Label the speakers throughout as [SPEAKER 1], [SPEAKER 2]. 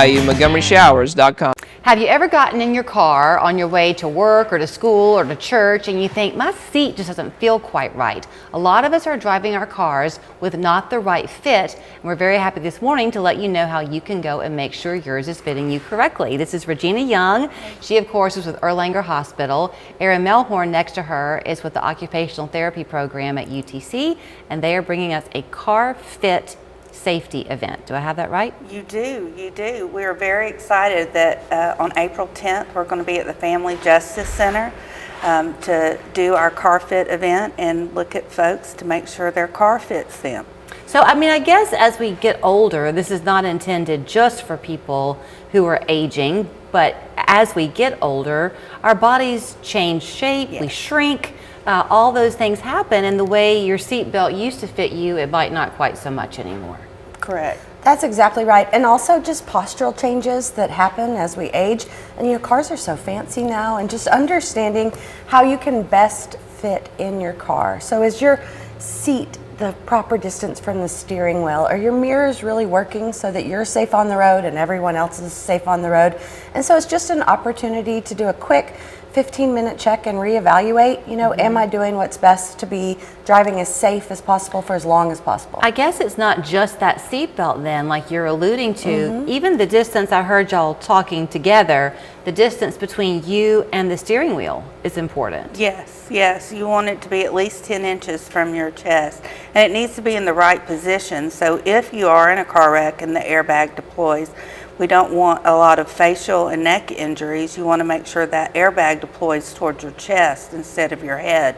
[SPEAKER 1] www.montgomeryshowers.com.
[SPEAKER 2] Have you ever gotten in your car on your way to work or to school or to church and you think, my seat just doesn't feel quite right? A lot of us are driving our cars with not the right fit, and we're very happy this morning to let you know how you can go and make sure yours is fitting you correctly. This is Regina Young. She, of course, is with Erlanger Hospital. Erin Melhorn next to her is with the occupational therapy program at UTC, and they are bringing us a Carfit safety event. Do I have that right?
[SPEAKER 3] You do. We're very excited that on April 10th, we're going to be at the Family Justice Center to do our Carfit event and look at folks to make sure their car fits them.
[SPEAKER 2] So, I mean, I guess as we get older, this is not intended just for people who are aging, but as we get older, our bodies change shape, we shrink, all those things happen, and the way your seatbelt used to fit you, it might not quite so much anymore.
[SPEAKER 3] Correct.
[SPEAKER 4] That's exactly right. And also just postural changes that happen as we age. And cars are so fancy now, and just understanding how you can best fit in your car. So is your seat the proper distance from the steering wheel? Are your mirrors really working so that you're safe on the road and everyone else is safe on the road? And so it's just an opportunity to do a quick 15-minute check and reevaluate, am I doing what's best to be driving as safe as possible for as long as possible?
[SPEAKER 2] I guess it's not just that seatbelt then, like you're alluding to. Even the distance, I heard y'all talking together, the distance between you and the steering wheel is important.
[SPEAKER 3] Yes. You want it to be at least 10 inches from your chest. And it needs to be in the right position. So if you are in a car wreck and the airbag deploys, we don't want a lot of facial and neck injuries. You want to make sure that airbag deploys towards your chest instead of your head.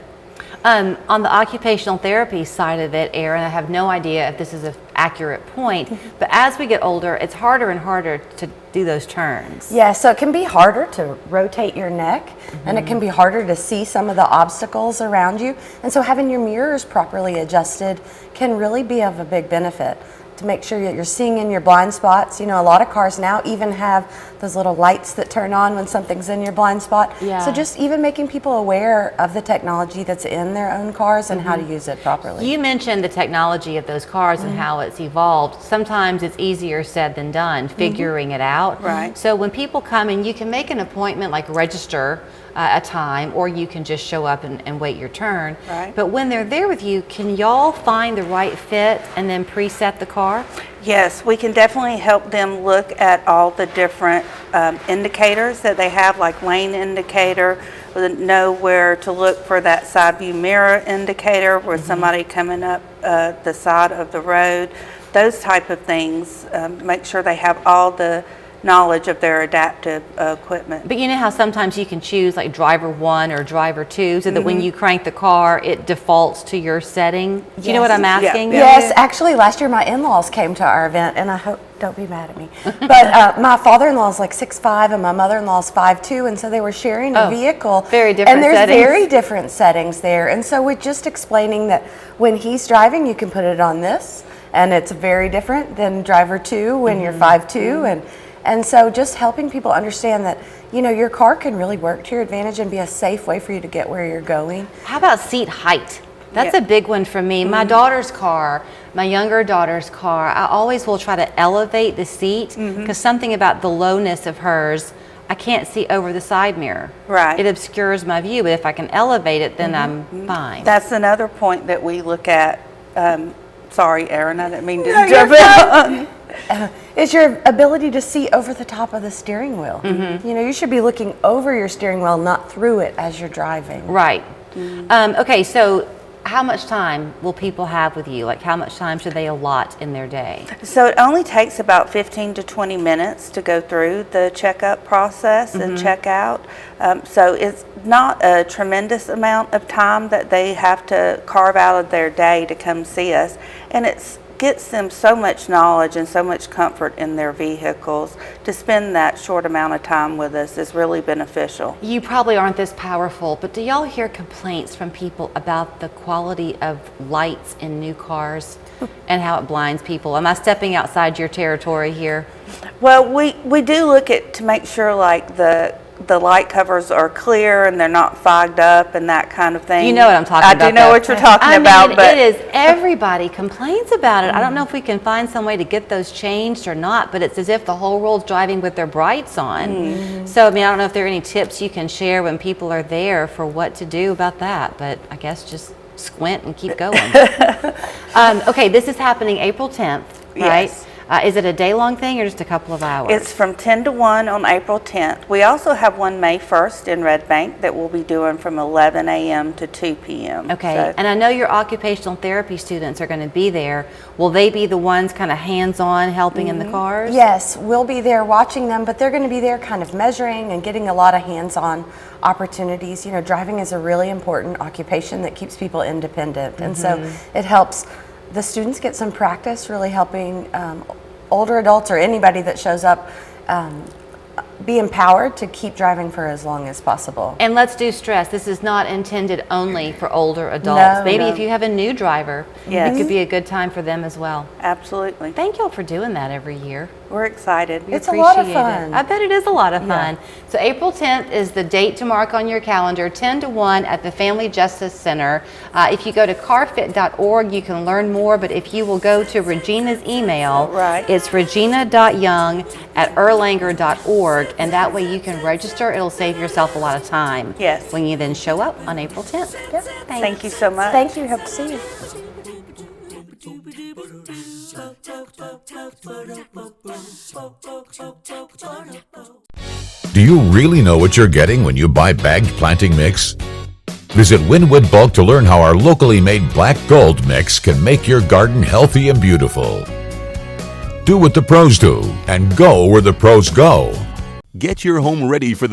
[SPEAKER 2] On the occupational therapy side of it, Erin, I have no idea if this is an accurate point, but as we get older, it's harder and harder to do those turns.
[SPEAKER 4] Yeah, so it can be harder to rotate your neck, and it can be harder to see some of the obstacles around you. And so having your mirrors properly adjusted can really be of a big benefit, to make sure that you're seeing in your blind spots. A lot of cars now even have those little lights that turn on when something's in your blind spot.
[SPEAKER 2] Yeah.
[SPEAKER 4] So just even making people aware of the technology that's in their own cars and how to use it properly.
[SPEAKER 2] You mentioned the technology of those cars and how it's evolved. Sometimes it's easier said than done, figuring it out.
[SPEAKER 3] Right.
[SPEAKER 2] So when people come in, you can make an appointment, like register a time, or you can just show up and wait your turn.
[SPEAKER 3] Right.
[SPEAKER 2] But when they're there with you, can y'all find the right fit and then preset the car?
[SPEAKER 3] Yes, we can definitely help them look at all the different indicators that they have, like lane indicator, know where to look for that side view mirror indicator where somebody coming up the side of the road, those type of things. Make sure they have all the knowledge of their adaptive equipment.
[SPEAKER 2] But you know how sometimes you can choose like driver 1 or driver 2 so that when you crank the car, it defaults to your setting? Do you know what I'm asking?
[SPEAKER 4] Yes, actually last year my in-laws came to our event, and I hope, don't be mad at me, but my father-in-law is like 6'5" and my mother-in-law is 5'2", and so they were sharing a vehicle.
[SPEAKER 2] Very different
[SPEAKER 4] And there's
[SPEAKER 2] settings.
[SPEAKER 4] very different settings there. And so we're just explaining that when he's driving, you can put it on this, and it's very different than driver 2 when you're 5'2", and so just helping people understand that, your car can really work to your advantage and be a safe way for you to get where you're going.
[SPEAKER 2] How about seat height? That's a big one for me. My daughter's car, my younger daughter's car, I always will try to elevate the seat because something about the lowness of hers, I can't see over the side mirror.
[SPEAKER 3] Right.
[SPEAKER 2] It obscures my view, but if I can elevate it, then I'm fine.
[SPEAKER 3] That's another point that we look at. Sorry, Erin, I didn't mean to jump in.
[SPEAKER 4] Is your ability to see over the top of the steering wheel. You should be looking over your steering wheel, not through it as you're driving.
[SPEAKER 2] Right. Okay, so how much time will people have with you? Like how much time should they allot in their day?
[SPEAKER 3] So it only takes about 15 to 20 minutes to go through the checkup process and check out. So it's not a tremendous amount of time that they have to carve out of their day to come see us. And it gets them so much knowledge and so much comfort in their vehicles. To spend that short amount of time with us is really beneficial.
[SPEAKER 2] You probably aren't this powerful, but do y'all hear complaints from people about the quality of lights in new cars and how it blinds people? Am I stepping outside your territory here?
[SPEAKER 3] Well, we do look at to make sure like the the light covers are clear and they're not fogged up and that kind of thing.
[SPEAKER 2] You know what I'm talking about.
[SPEAKER 3] I do know what you're talking about.
[SPEAKER 2] But it is, everybody complains about it. I don't know if we can find some way to get those changed or not, but it's as if the whole world's driving with their brights on. So, I mean, I don't know if there are any tips you can share when people are there for what to do about that, but I guess just squint and keep going. Okay, this is happening April 10th, right?
[SPEAKER 3] Yes.
[SPEAKER 2] Is it a day-long thing or just a couple of hours?
[SPEAKER 3] It's from 10 to 1 on April 10th. We also have one May 1st in Red Bank that we'll be doing from 11 a.m. to 2 p.m.
[SPEAKER 2] Okay,
[SPEAKER 3] So-
[SPEAKER 2] and I know your occupational therapy students are going to be there. Will they be the ones kind of hands-on helping in the cars?
[SPEAKER 4] Yes, we'll be there watching them, but they're going to be there kind of measuring and getting a lot of hands-on opportunities. You know, driving is a really important occupation that keeps people independent, and so it helps the students get some practice really helping older adults or anybody that shows up be empowered to keep driving for as long as possible.
[SPEAKER 2] And let's do stress, this is not intended only for older adults.
[SPEAKER 4] No,
[SPEAKER 2] Maybe
[SPEAKER 4] no.
[SPEAKER 2] if you have a new driver,
[SPEAKER 3] Yes.
[SPEAKER 2] it could be a good time for them as well.
[SPEAKER 3] Absolutely.
[SPEAKER 2] Thank y'all for doing that every year.
[SPEAKER 3] We're excited.
[SPEAKER 2] We
[SPEAKER 4] It's a lot of
[SPEAKER 2] appreciate it.
[SPEAKER 4] fun.
[SPEAKER 2] I bet it is a lot of fun. So April 10th is the date to mark on your calendar, 10 to 1 at the Family Justice Center. If you go to carfit.org, you can learn more, but if you will go to Regina's email,
[SPEAKER 3] Right.
[SPEAKER 2] it's regina.young@erlanger.org, and that way you can register. It'll save yourself a lot of time
[SPEAKER 3] Yes.
[SPEAKER 2] when you then show up on April 10th.
[SPEAKER 3] Thank you so much.
[SPEAKER 4] Thank you. Hope to see you.
[SPEAKER 1] Do you really know what you're getting when you buy bagged planting mix? Visit Winwood Bulk to learn how our locally made black gold mix can make your garden healthy and beautiful. Do what the pros do and go where the pros go.
[SPEAKER 5] Get your home ready for the